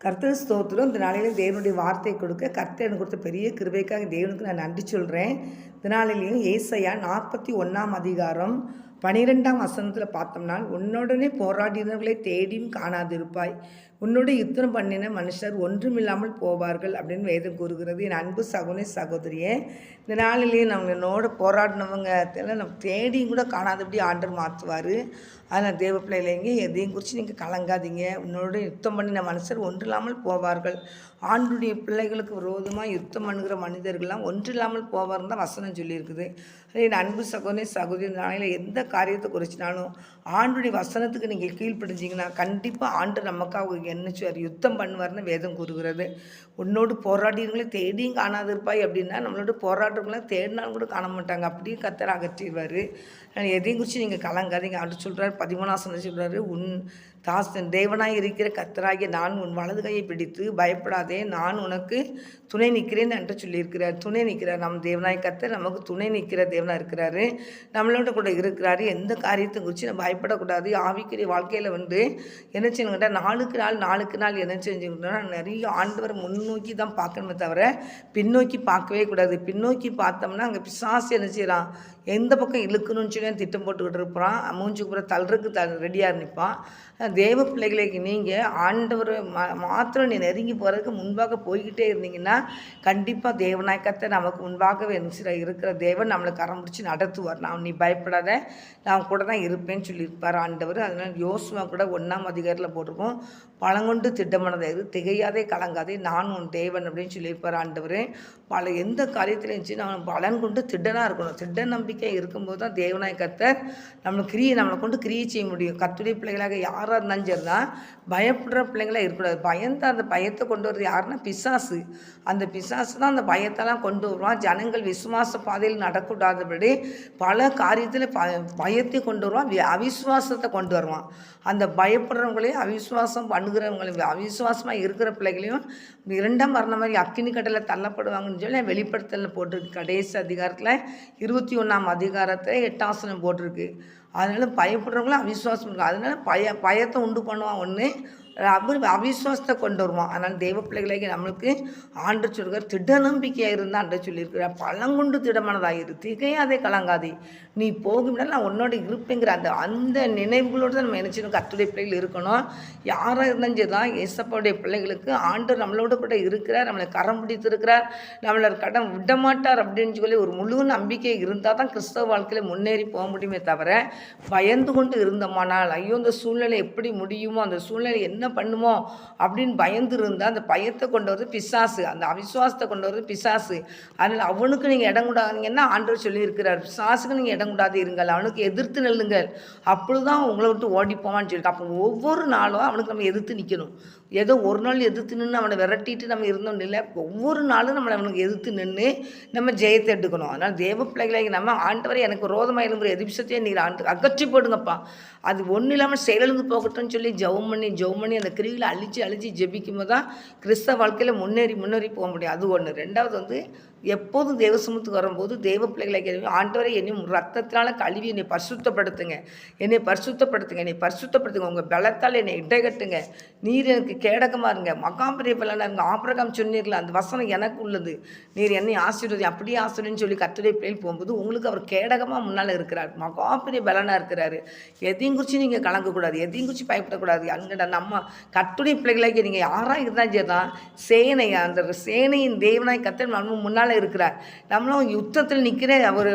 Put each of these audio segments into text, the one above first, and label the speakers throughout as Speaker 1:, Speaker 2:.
Speaker 1: கர்த்தர் ஸ்தோத்திரம். இந்த நாளிலே தேவனுடைய வார்த்தை கொடுக்க கர்த்தர் எனக்கு கொடுத்த பெரிய கிருபைக்காக தேவனுக்கு நான் நன்றி சொல்கிறேன். இந்த நாளிலேயும் ஏசாயா 41ஆம் அதிகாரம் 12ஆம் வசனத்தில் பார்த்தோம்னா, உன்னுடனே போராடினவர்களை தேடியும் காணாதிருப்பாய், உன்னோடு யுத்தம் பண்ணின மனுஷர் ஒன்றுமில்லாமல் போவார்கள் அப்படின்னு வேதம் கூறுகிறது. என் அன்பு சகோதரி சகோதரியே, இந்த நாளிலேயே நம்ம என்னோட போராடினவங்க நம்ம தேடியும் கூட காணாதபடி ஆண்டவர் மாற்றுவார். அதனால் தேவ பிள்ளைங்க எதையும் குறித்து நீங்கள் கலங்காதீங்க. உன்னோட யுத்தம் பண்ணின மனுஷர் ஒன்றில்லாமல் போவார்கள். ஆண்டுடைய பிள்ளைகளுக்கு விரோதமாக யுத்தம் பண்ணுகிற மனிதர்கள்லாம் ஒன்றில்லாமல் போவார்னு தான் வசனம் சொல்லியிருக்குது. என் அன்பு சகோதரி சகோதரி, இந்த நாளையில் எந்த காரியத்தை குறிச்சினாலும் ஆண்டுடைய வசனத்துக்கு நீங்கள் கீழ்ப்படிஞ்சிங்கன்னா கண்டிப்பாக ஆண்டு நமக்காக என்ன யுத்தம் பண்ணுவார்னு வேதம் கூறுகிறது. உன்னோடு போராடினவங்களே தேடியும் காணாதிருப்பாய் அப்படின்னா, நம்மளோட போராடுறவங்களாம் தேடினாலும் கூட காண மாட்டாங்க. அப்படியே கர்த்தர் அகற்றிடுவார். எதையும் குறித்து நீங்கள் கலங்காதீங்க. ஆண்டு சொல்கிறார், 13ஆம் சொல்கிறாரு, உன் தாசன் தேவனாய் இருக்கிற கர்த்தராகிய நான் உன் வலது கையை பிடித்து பயப்படாதே, நான் உனக்கு துணை நிற்கிறேன் என்று சொல்லியிருக்கிறார். துணை நிற்கிறார். நம்ம தேவனாய் கர்த்தர் நமக்கு துணை நிற்கிற தேவனாக இருக்கிறாரு. நம்மளோட கூட இருக்கிறாரு. எந்த காரியத்தை குறித்து நம்ம பயப்படக்கூடாது. ஆவிக்குரிய வாழ்க்கையில் என்ன செய்யணுங்கிட்ட நாளுக்கு நாள் என்ன செஞ்சுக்கிட்டோம்னா, நிறைய ஆண்டவரை முன்னோக்கி தான் பார்க்கணுமே தவிர பின்னோக்கி பார்க்கவே கூடாது. பின்னோக்கி பார்த்தோம்னா அங்கே பிசாசு என்ன செய்யறான், எந்த பக்கம் இழுக்கணும்னு சொல்லி திட்டம் போட்டுக்கிட்டு இருப்பான். மூஞ்சுக்கு கூட தள்ளுறதுக்கு ரெடியாக நிற்பான். தேவ பிள்ளைகளுக்கு நீங்கள் ஆண்டவர் மாத்திரம் நீ நெருங்கி போகிறதுக்கு முன்பாக போய்கிட்டே இருந்தீங்கன்னா கண்டிப்பாக தேவநாயக்கத்தை நமக்கு முன்பாகவே இருக்கிற தேவன் நம்மளை கரம் பிடிச்சி நடத்துவார். நீ பயப்படாத, நான் கூட தான் இருப்பேன்னு சொல்லியிருப்பார் ஆண்டவர். அதனால் யோசுவா கூட 1ஆம் அதிகாரத்தில் போட்டிருக்கோம், பழங்கொண்டு திட்டமானதை திகையாதே கலங்காதே, நான் உன் தேவன் அப்படின்னு சொல்லியிருப்பார் ஆண்டவர். எந்த காரியத்தில் இருந்துச்சு நம்ம பலன் கொண்டு திட்டனாக இருக்கணும். திட்ட நம்பிக்கை இருக்கும்போது தான் தேவநாயக்கத்தை நம்மளை கொண்டு கிரியை செய்ய முடியும். கர்த்தருடைய பிள்ளைகளாக யாராக இருந்தாலும் சரி தான், பயப்படுற பிள்ளைங்களாக இருக்கக்கூடாது. அந்த பயத்தை கொண்டு வர்றது யாருன்னா பிசாசு. அந்த பிசாசு தான் அந்த பயத்தெல்லாம் கொண்டு வருவான். ஜனங்கள் விசுவாச பாதையில் நடக்கூடாதபடி பல காரியத்தில் பயத்தை கொண்டு வருவான், அவிசுவாசத்தை கொண்டு வருவான். அந்த பயப்படுறவங்களையும் அவிசுவாசம் பண்ணுகிறவங்களையும் அவிசுவாசமாக இருக்கிற பிள்ளைகளையும் 2ஆம் மரண மாதிரி அக்கினி கடலில் தள்ளப்படுவாங்கன்னு சொல்லி வெளிப்படுத்தலில் போட்டிருக்கு. கடைசி அதிகாரத்தில் 21ஆம் அதிகாரத்தில் 8ஆம் வசனம் போட்டிருக்கு. அதனால் பயப்படுறவங்களும் அவிசுவாசம் இருக்கும். அதனால் பயத்தை உண்டு பண்ணுவான் ஒன்று, அவிசுவாசத்தை கொண்டு வருவான். அதனால் தேவ பிள்ளைகளாகி நம்மளுக்கு ஆண்டு சொல்கிறார், திட நம்பிக்கையாக இருந்தால் ஆண்டு சொல்லியிருக்கிறார். பழங்கொண்டு திடமானதாகிரு, திகையாதே கலங்காதே, நீ போகும்னால நான் உன்னோட இருப்பேங்கிற அந்த நினைவுகளோடு தான் நம்ம நினச்சிடும் கர்த்தருடைய பிள்ளைகள் இருக்கணும். யாராக இருந்தாலும் சரி தான், ஏசப்பாவுடைய பிள்ளைகளுக்கு ஆண்டு நம்மளோட கூட இருக்கிறார், நம்மளை கரம் பிடித்திருக்கிறார், நம்மளை கடன் விடமாட்டார் அப்படின்னு சொல்லி ஒரு முழு நம்பிக்கை இருந்தால் தான் கிறிஸ்தவ வாழ்க்கையில் முன்னேறி போக முடியுமே தவிர பயந்து கொண்டு இருந்தோமானால், ஐயோ இந்த சூழ்நிலை எப்படி முடியுமோ, அந்த சூழ்நிலை என்ன பண்ணுமோ அப்படின்னு பயந்து இருந்தால் அந்த பயத்தை கொண்டு வருது பிசாசு, அந்த அவிசுவாசத்தை கொண்டு வருது பிசாசு. அதனால் அவனுக்கு நீங்கள் இடம் கூடாதீங்கன்னா ஆண்டவர் சொல்லியிருக்கிறார், பிசாசுக்கு நீங்கள் இடம் கூடாது இருங்கள், அவனுக்கு எதிர்த்து நெல்லுங்கள், அப்பொழுதுதான் உங்களை விட்டு ஓடி போவான்னு சொல்லிட்டு. அப்போ ஒவ்வொரு நாளும் அவனுக்கு நம்ம எதிர்த்து நிற்கணும். ஏதோ ஒரு நாள் எதிர்த்து நின்று அவனை விரட்டிட்டு நம்ம இருந்தோம் இல்லை, ஒவ்வொரு நாளும் அவனுக்கு எதிர்த்து நின்று நம்ம ஜெயத்தை எடுக்கணும். அதனால் தேவ பிள்ளைகளாகி நம்ம ஆண்டவரை எனக்கு விரோதமாக எழும்புற எதிர்ப்பத்தையே நீர் அகற்றி போடுங்கப்பா, அது ஒன்றும் இல்லாமல் செயலிழந்து போகட்டும்னு சொல்லி ஜெபம் பண்ணி அந்த கிரிகளை அழிச்சு ஜெபிக்கும் போது தான் கிறிஸ்தவ வாழ்க்கையில் முன்னேறி போக முடியும். அது ஒன்று. 2வது எப்போதும் தேவ சமூகத்துக்கு வரும்போது தேவ பிள்ளைகளை ஆண்டவரை என்னை ரத்தத்தினால கழுவி என்னை பரிசுத்தப்படுத்துங்க, என்னை பரிசுத்தப்படுத்துங்க, உங்கள் பலத்தால் என்னை இடைகட்டுங்க, நீர் எனக்கு கேடகமாக இருங்க, மகாபெரிய பலனாக இருங்க. ஆபிரகாம் சொன்னீர்கள், அந்த வசனம் எனக்கு உள்ளது, நீர் என்னை ஆசீர்வதி, அப்படியே ஆசீர்வதின்னு சொல்லி கர்த்தருடைய பிள்ளைகள் போகும்போது உங்களுக்கு அவர் கேடகமாக முன்னால் இருக்கிறார், மகாபெரிய பலனாக இருக்கிறாரு. எதையும் குறித்து நீங்கள் கலங்கக்கூடாது, எதையும் குறித்து பயப்படக்கூடாது. அங்கே நம்ம கர்த்தருடைய பிள்ளைகளாக நீங்கள் யாராக இருந்தாலும் சரி தான், அந்த சேனையின் தேவனாய் கர்த்தர் நம்ம முன்னால் இருக்கிறார். நம்மளும் யுத்தத்தில் நிற்கிற ஒரு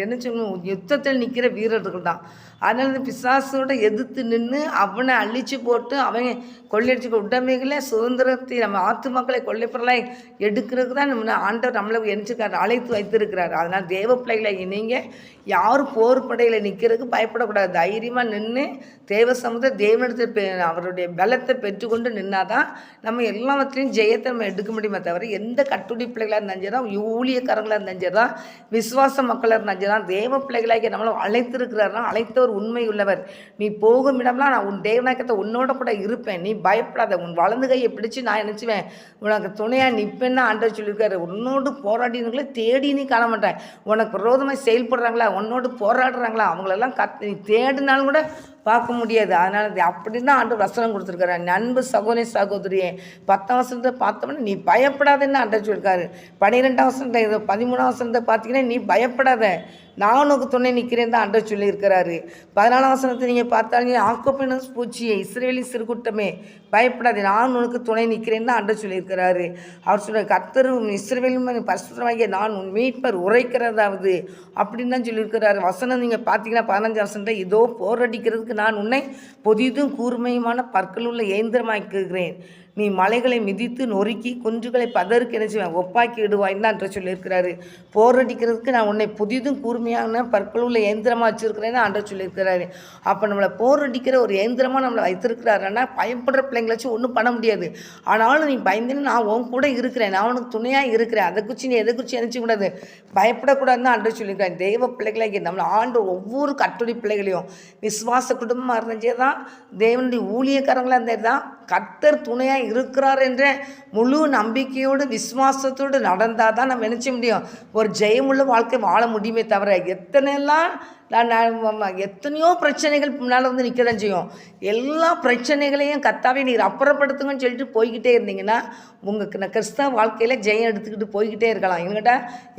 Speaker 1: என்ன சொல்லணும், யுத்தத்தில் நிற்கிற வீரர்கள் தான். அதனால இந்த பிசாசோட எதிர்த்து நின்று அவனை அழிச்சு போட்டு அவன் கொள்ளையடிச்சு உடைமைகளை சுதந்திரத்தை நம்ம ஆத்துமக்களை கொள்ளைப்பொருளாய் எடுக்கிறதுக்கு தான் நம்ம ஆண்டவர் நம்மளை எரிச்சிருக்காரு, அழைத்து வைத்திருக்கிறார். அதனால் தேவ பிள்ளைகளை நீங்கள் யாரும் போர் படையில் நிற்கிறதுக்கு பயப்படக்கூடாது. தைரியமாக நின்று தேவ சமுதிர தேவனிடத்தை அவருடைய பலத்தை பெற்றுக்கொண்டு நின்னாதான் நம்ம எல்லாவற்றிலையும் ஜெயத்தை நம்ம எடுக்க முடியுமே தவிர எந்த கட்டுடி பிள்ளைகளாக இருந்தால் ஊழியக்காரங்களாக இருந்தால் தான், விசுவாச மக்களாக இருந்தால் தான், தேவ பிள்ளைகளாக நம்மளை அழைத்திருக்கிறாருன்னா அழைத்தவர் உண்மை உள்ளவர். நீ போகும் இடம்லாம் நான் உன் தேவநாயகத்தை உன்னோட கூட இருப்பேன், நீ பயப்படாத, உன் வலது கையை பிடிச்சி நான் நினச்சிவேன், உனக்கு துணையாக நிற்பேன்னு ஆண்டவர் சொல்லியிருக்காரு. உன்னோடு போராடினவங்களே தேடி நீ காண மாட்டேன். உனக்கு விரோதமாக செயல்படுறாங்களா, உன்னோடு போராடுறாங்களா, அவங்களெல்லாம் நீ தேடினாலும் கூட பார்க்க முடியாது. அதனால் அப்படின்னு தான் ஆண்டவர் வசனம் கொடுத்துருக்காரு. அன்பு சகோதரி சகோதரியே 10ஆம் வசனத்தை பார்த்தோம்னா நீ பயப்படாதுன்னு ஆண்டவர் சொல்லியிருக்காரு. 12ஆம் வசனத்தை 13ஆம் வசனத்தை பார்த்தீங்கன்னா நீ பயப்படாத, நான் உனக்கு துணை நிற்கிறேன் தான் ஆண்டவர் சொல்லியிருக்கிறாரு. 14ஆம் வசனத்தை நீங்கள் பார்த்தாலே ஆக்கோப்பின பூச்சியை இஸ்ரவேலின் சிறுகுட்டமே பயப்படாது, நான் உனக்கு துணை நிற்கிறேன் தான் ஆண்டவர் சொல்லியிருக்கிறாரு. அவர் சொல்ற கர்த்தரும் இஸ்ரவேலும் பரிசுத்தமாகிய நான் உன் மீட்பர் உரைக்கிறதாவது அப்படின்னு தான் சொல்லியிருக்கிறாரு. வசனம் நீங்கள் பார்த்தீங்கன்னா 15ஆம் வசனத்தை இதோ போரடிக்கிறதுக்கு நான் உன்னை பொதிதும் கூர்மையுமான பற்களுள்ள இயந்திரமாக்குகிறேன், நீ மலைகளை மிதித்து நொறுக்கி குன்றுகளை பதருக்கு என்ன செய்வேன் ஒப்பாக்கி விடுவாய்ன்னு தான் சொல்லியிருக்கிறாரு. போரடிக்கிறதுக்கு நான் உன்னை புதிதும் கூர்மையான பற்கள் உள்ள இயந்திரமாக வச்சுருக்கிறேன்னு ஆண்டவர் சொல்லியிருக்கிறாரு. அப்போ நம்மளை போரடிக்கிற ஒரு இயந்திரமாக நம்மளை வைத்திருக்கிறாருன்னா பயப்படுற பிள்ளைங்களை வச்சு ஒன்றும் பண்ண முடியாது. ஆனாலும் நீ பயந்துன்னு நான் உன் கூட இருக்கிறேன், நான் உனக்கு துணையாக இருக்கிறேன், அதை குறித்து நீ எதை குறித்து நினச்சிக்கூடாது, பயப்படக்கூடாதுன்னு ஆண்டவர் சொல்லியிருக்காரு. தெய்வ பிள்ளைகளாக நம்மளை ஆண்டு ஒவ்வொரு கட்டுரை பிள்ளைகளையும் விசுவாச குடும்பமாக இருந்துச்சே தான், தேவனுடைய ஊழியக்காரங்களாக இருந்தது தான் கர்த்தர் துணையாக இருக்கிறார் என்ற முழு நம்பிக்கையோடு விசுவாசத்தோடு நடந்தால் தான் நம்ம நினச்ச முடியும் ஒரு ஜெயமுள்ள வாழ்க்கை வாழ முடியுமே தவிர எத்தனையோ பிரச்சனைகள் முன்னால் வந்து நிற்க தான் செய்யும். எல்லா பிரச்சனைகளையும் கர்த்தாவே நீர் அப்புறப்படுத்துங்கன்னு சொல்லிட்டு போய்கிட்டே இருந்தீங்கன்னா உங்கள் கிறிஸ்தவ வாழ்க்கையில் ஜெயம் எடுத்துக்கிட்டு போய்கிட்டே இருக்கலாம். என்கிட்ட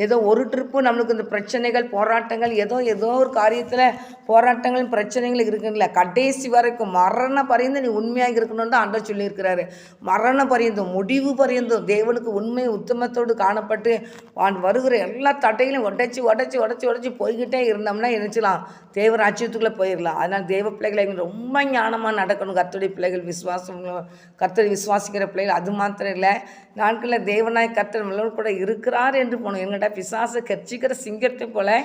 Speaker 1: ஏதோ ஒரு ட்ரிப்பு நம்மளுக்கு இந்த பிரச்சனைகள் போராட்டங்கள் ஏதோ ஒரு காரியத்தில் போராட்டங்கள் பிரச்சனைகள் இருக்குங்கள கடைசி வரைக்கும் மரண பரியந்தம் நீ உண்மையாக இருக்கணும்னு தான் ஆண்டவர் சொல்லியிருக்கிறாரு. மரண பரியந்தம் முடிவு பரியந்தம் தேவனுக்கு உண்மை உத்தமத்தோடு காணப்பட்டு வருகிற எல்லா தட்டைகளையும் உடைச்சி போய்கிட்டே இருந்தோம்னா நினச்சிக்கலாம் தேவ ராஜ்யத்துக்குள்ளே போயிடலாம். அதனால் தேவ பிள்ளைகளை ரொம்ப ஞானமாக நடக்கணும். கர்த்தருடைய பிள்ளைகள் கர்த்தரை விசுவாசிக்கிற பிள்ளைகள் அது மாத்திரம் இல்லை, நாட்களில் தேவனாய் கர்த்தர் நம்மளோடு கூட இருக்கிறார் என்று போகணும். எங்கிட்ட பிசாசை கர்ச்சிக்கிற சிங்கத்தை போல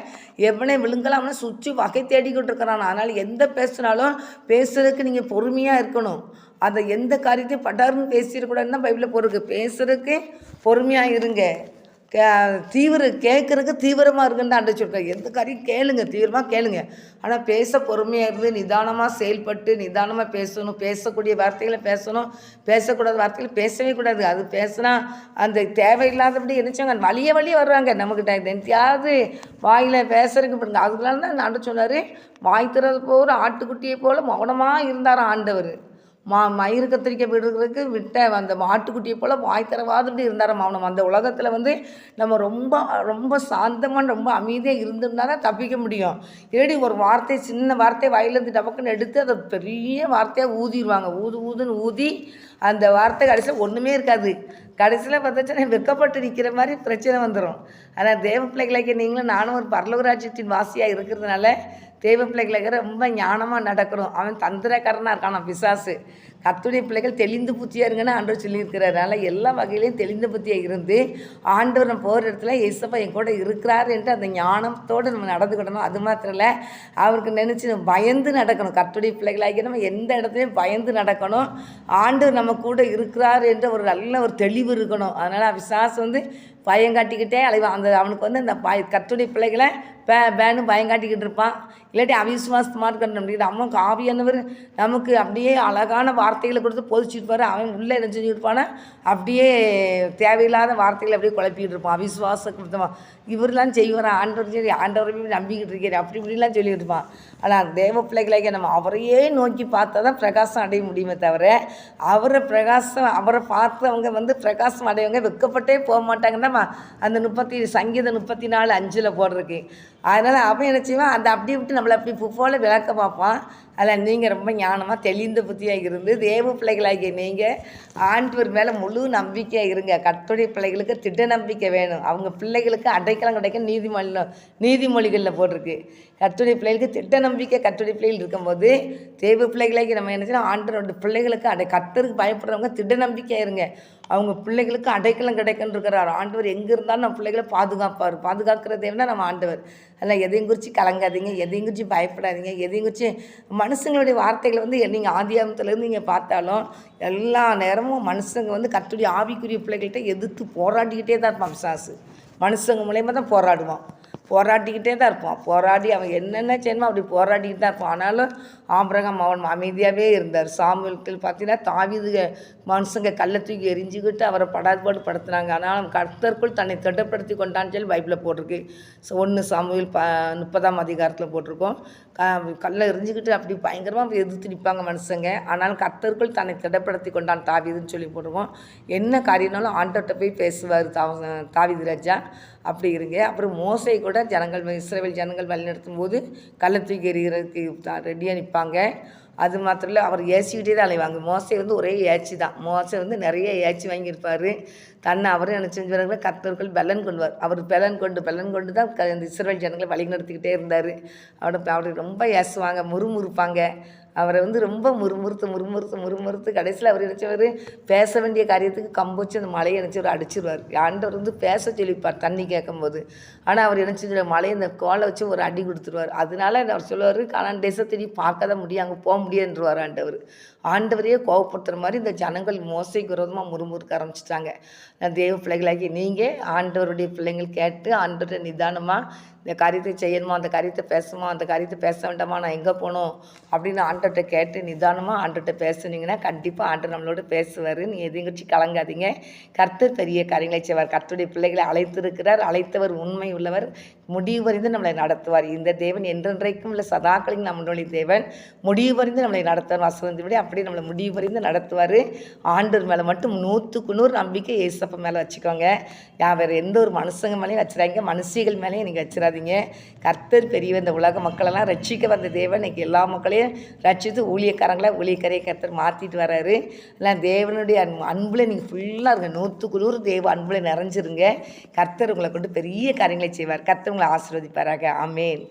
Speaker 1: எவனை விழுங்கலாம்னு சுற்றி வகை தேடிக்கிட்டு இருக்கிறான். அதனால் எந்த பேசுனாலும் பேசுறதுக்கு நீங்கள் பொறுமையாக இருக்கணும். அதை எந்த காரியத்தையும் படாருன்னு பேசிடக்கூடாதுன்னு தான் பைபிளில் போருக்கு. பேசுறதுக்கு பொறுமையாக இருங்க, கேட்குறதுக்கு தீவிரமாக இருக்குன்னு தான் சொல்லிருக்காரு. எந்த காரியம் கேளுங்க, தீவிரமாக கேளுங்க, ஆனால் பேச பொறுமையாக இருந்து நிதானமாக செயல்பட்டு நிதானமாக பேசணும். பேசக்கூடிய வார்த்தைகளை பேசணும், பேசக்கூடாத வார்த்தைகளை பேசவே கூடாது. அது பேசுனா அந்த தேவையில்லாதபடி என்னச்சாங்க வழியே வருவாங்க நம்மக்கிட்ட எந்தையாவது வாயில் பேசுறதுக்கு பாருங்க. அதுக்கெல்லாம் தான் ஆண்டு சொன்னார், வாய் திறது போகிற ஆட்டுக்குட்டியை போல் மௌனமாக இருந்தாராம் ஆண்டவர். மயிறு கத்திரிக்கை விடுறதுக்கு விட்ட அந்த ஆட்டுக்குட்டியை போல் வாய் தரவாதபடி இருந்தாராம் மௌனம். அந்த உலகத்தில் வந்து நம்ம ரொம்ப சாந்தமாக ரொம்ப அமைதியாக இருந்திருந்தால் தான் தப்பிக்க முடியும். ஏடி ஒரு வார்த்தை சின்ன வார்த்தை வாயிலேருந்து டபக்குன்னு எடுத்து அதை பெரிய வார்த்தையாக ஊதிடுவாங்க. ஊதுன்னு ஊதி அந்த வார்த்தை கடைசியில் ஒன்றுமே இருக்காது. கடைசியில் பார்த்தாச்சுன்னா வெக்கப்பட்டு நிற்கிற மாதிரி பிரச்சனை வந்துடும். ஆனால் தேவ பிள்ளைகளாக்கி நீங்களும் நானும் ஒரு பரலோகராஜ்யத்தின் வாசியாக இருக்கிறதுனால தேவ பிள்ளைகளுக்கு ரொம்ப ஞானமாக நடக்கணும். அவன் தந்திரக்காரனாக இருக்கான் பிசாசு. கர்த்தருடைய பிள்ளைகள் தெளிந்து புத்தியாக இருங்கன்னு ஆண்டவர் சொல்லியிருக்கிறார். அதனால் எல்லா வகையிலையும் தெளிந்த புத்தியாக இருந்து ஆண்டவர் நம்ம போகிற இடத்துல இயேசப்பா என் கூட இருக்கிறார் என்று அந்த ஞானத்தோடு நம்ம நடந்துக்கிடணும். அது மாத்திரம் இல்லை, அவருக்கு நினச்சி பயந்து நடக்கணும். கர்த்தருடைய பிள்ளைகளாகி நம்ம எந்த இடத்துலையும் பயந்து நடக்கணும். ஆண்டவர் நம்ம கூட இருக்கிறார் என்ற ஒரு நல்ல ஒரு தெளிவு இருக்கணும். அதனால் விசாசம் வந்து பயங்காட்டிக்கிட்டே அலைவான். அவனுக்கு வந்து அந்த கர்த்தருடைய பிள்ளைகளை பேனு பயங்காட்டிக்கிட்டு இருப்பான். இல்லாட்டி அவிசுவாசமாக இருக்கணும். அப்படிங்கிற அம்மாவுக்கு ஆவியானவர் நமக்கு அப்படியே அழகான வார்த்தைகளை கொடுத்து போதிச்சுட்டு அவன் உள்ளே என்ன செஞ்சுருப்பானா அப்படியே தேவையில்லாத வார்த்தைகளை அப்படியே குழப்பிக்கிட்டு இருப்பான். அவிசுவாசம் கொடுத்தவன் இவரெலாம் செய்வார், ஆண்டவரையும் நம்பிக்கிட்டு இருக்கிறேன் அப்படி இப்படிலாம் சொல்லிட்டு இருப்பான். ஆனால் தேவ பிள்ளைகளாக நம்ம அவரையே நோக்கி பார்த்தா தான் பிரகாசம் அடைய முடியுமே தவிர அவரை பார்த்தவங்க வந்து பிரகாசம் அடையவங்க வெக்கப்பட்டே போக மாட்டாங்கன்னா அந்த சங்கீதம் 34:5 போடுறதுக்கு. அதனால் அவன் என்ன செய்வான், அந்த அப்படி விட்டு நம்மளை அப்படி போல விளக்க பார்ப்பான். அதில் நீங்கள் ரொம்ப ஞானமாக தெளிந்த புத்தியாக இருந்து தேவ பிள்ளைகளாகிய நீங்கள் ஆண்டவர் மேலே முழு நம்பிக்கையாக இருங்க. கர்த்தருடைய பிள்ளைகளுக்கு திட்ட நம்பிக்கை வேணும். அவங்க பிள்ளைகளுக்கு அடைக்கலம் கிடைக்க நீதிமொழிகளில் போட்டிருக்கு. கர்த்தருடைய பிள்ளைகளுக்கு திட்ட நம்பிக்கை கர்த்தருடைய பிள்ளைகள் இருக்கும்போது தேவ பிள்ளைகளாகி நம்ம என்ன செய்யணும், ஆண்டவருடைய பிள்ளைகளுக்கு கர்த்தருக்கு பயப்படுறவங்க திட்ட நம்பிக்கையாக இருங்க. அவங்க பிள்ளைகளுக்கு அடைக்கலம் கிடைக்குன்னு இருக்கிறார். ஆண்டவர் எங்கே இருந்தாலும் நம்ம பிள்ளைகளை பாதுகாக்கிற தேவனா நம்ம ஆண்டவர். அதில் எதையும் குறித்து கலங்காதீங்க, எதையும் குறித்து பயப்படாதீங்க, எதையும் குறித்து மனுஷங்களுடைய வார்த்தைகளை வந்து நீங்கள் ஆதியாகமத்திலேருந்து நீங்கள் பார்த்தாலும் எல்லா நேரமும் மனுஷங்க வந்து கர்த்தருடைய ஆவிக்குரிய பிள்ளைகள்கிட்ட எதிர்த்து போராடிக்கிட்டே தான் இருப்பான் பிசாசு. மனுஷங்க மூலயமா தான் போராடுவான். போராடிக்கிட்டே தான் இருப்பான். போராடி அவன் என்னென்ன செய்யணுமோ அப்படி போராடிக்கிட்டு தான் இருப்பான். ஆனாலும் ஆபிரகாம் அவன் அமைதியாகவே இருந்தார். சாமுவேலுக்கு பார்த்தீங்கன்னா தாவீது மனுஷங்க கல்லை தூக்கி எரிஞ்சுக்கிட்டு அவரை படாதுபாடு படுத்துனாங்க. ஆனாலும் கர்த்தருக்குள் தன்னை திடப்படுத்தி கொண்டான்னு சொல்லி பைபிளில் போட்டிருக்கு. 1 சாமுவேல் 30ஆம் அதிகாரத்தில் போட்டிருக்கோம். கல்லை எரிஞ்சுக்கிட்டு அப்படி பயங்கரமாக எதிர்த்து நிற்பாங்க மனுஷங்க. ஆனாலும் கர்த்தருக்குள் தன்னை திடப்படுத்தி கொண்டான் தாவீதுன்னு சொல்லி போட்டிருக்கோம். என்ன காரியம்னாலும் ஆண்டவர்கிட்ட போய் பேசுவார் தாவீது ராஜா. அப்படி இருங்க. அப்புறம் மோசே கூட இஸ்ரவேல் ஜனங்கள் வழிநடத்தும் போது கல்லை தூக்கி எறிகிறதுக்கு ரெடியாக நிற்பாங்க. அது மாத்திரம் இல்லை, அவர் ஏச்சிக்கிட்டே தான் அலைவாங்க. மோசே ஒரே ஏச்சி தான். மோசே நிறைய ஏச்சி வாங்கியிருப்பார். தன்னை அவரும் என்ன செஞ்சுருவாங்க, கர்த்தருக்குள் பெலன் கொண்டுவார். அவர் பெலன் கொண்டு தான் இந்த இஸ்ரவேல் ஜனங்களை வழி நடத்திக்கிட்டே இருந்தார். அவர் ரொம்ப ஏசுவாங்க, முறுமுறுப்பாங்க. அவரை ரொம்ப முறுமுறுத்து கடைசியில் அவர் நினச்சவர் பேச வேண்டிய காரியத்துக்கு கம்பு அந்த மலையை நினச்சவர் அடிச்சிருவார். ஆண்டவர் பேச சொல்லிப்பார் தண்ணி கேட்கும்போது. ஆனால் அவர் நினச்சி மலையை இந்த கோலை வச்சு ஒரு அடி கொடுத்துருவார். அதனால அவர் சொல்லுவார், கானான் தேசத்தை நீ பார்க்க தான் முடியும், அங்கே போக முடியாதுன்றவார் ஆண்டவரையே கோவப்படுத்துகிற மாதிரி இந்த ஜனங்கள் மோசைக்கு விரோதமாக முறுமுறுக்க ஆரம்பிச்சிட்டாங்க. தேவ பிள்ளைகளாகி நீங்கள் ஆண்டவருடைய பிள்ளைங்கள் கேட்டு ஆண்டவருடைய நிதானமாக இந்த காரியத்தை செய்யணுமா, அந்த காரியத்தை பேசணுமா, அந்த காரியத்தை பேச வேண்டாமா, நான் எங்கே போகணும் அப்படின்னு ஆண்டவர்கிட்ட கேட்டு நிதானமாக ஆண்டவர்கிட்ட பேசுனீங்கன்னா கண்டிப்பாக ஆண்டவர் நம்மளோட பேசுவார். நீ எதையும் குறித்து கலங்காதீங்க. கர்த்தர் பெரிய காரியங்களை செய்வார். கர்த்தருடைய பிள்ளைகளை அழைத்திருக்கிறார். அழைத்தவர் உண்மை உள்ளவர். முடிவு வரைந்து நம்மளை நடத்துவார். இந்த தேவன் என்றென்றைக்கும் இல்லை சதாக்களின் நம்மளுடைய தேவன். முடிவு வரைந்து நம்மளை நடத்துவார். வசனத்தை விட அப்படியே நம்மளை முடிவு வரைந்து நடத்துவார். ஆண்டவர் மேலே மட்டும் 100க்கு 100 நம்பிக்கை ஏசப்பா மேலே வச்சுக்கோங்க. வேறு எந்த ஒரு மனுஷங்க மேலேயும் வச்சுறாங்க, மனுஷிகள் மேலேயும் நீங்கள் வச்சிடாதீங்க. கர்த்தர் பெரியவர். இந்த உலக மக்களெல்லாம் ரட்சிக்க வந்த தேவன் இன்னைக்கு எல்லா மக்களையும் ரட்சித்து ஊழியக்காரையை கர்த்தர் மாற்றிட்டு வர்றாரு. எல்லாம் தேவனுடைய அன்பில் நீங்கள் ஃபுல்லாக இருங்க. 100க்கு 100 தேவ அன்பில் நிறைஞ்சிருங்க. கர்த்தர் உங்களை கொண்டு பெரிய காரியங்களை செய்வார். கர்த்தர் உங்களை ஆசீர்வதிப்பாராக. ஆமென்.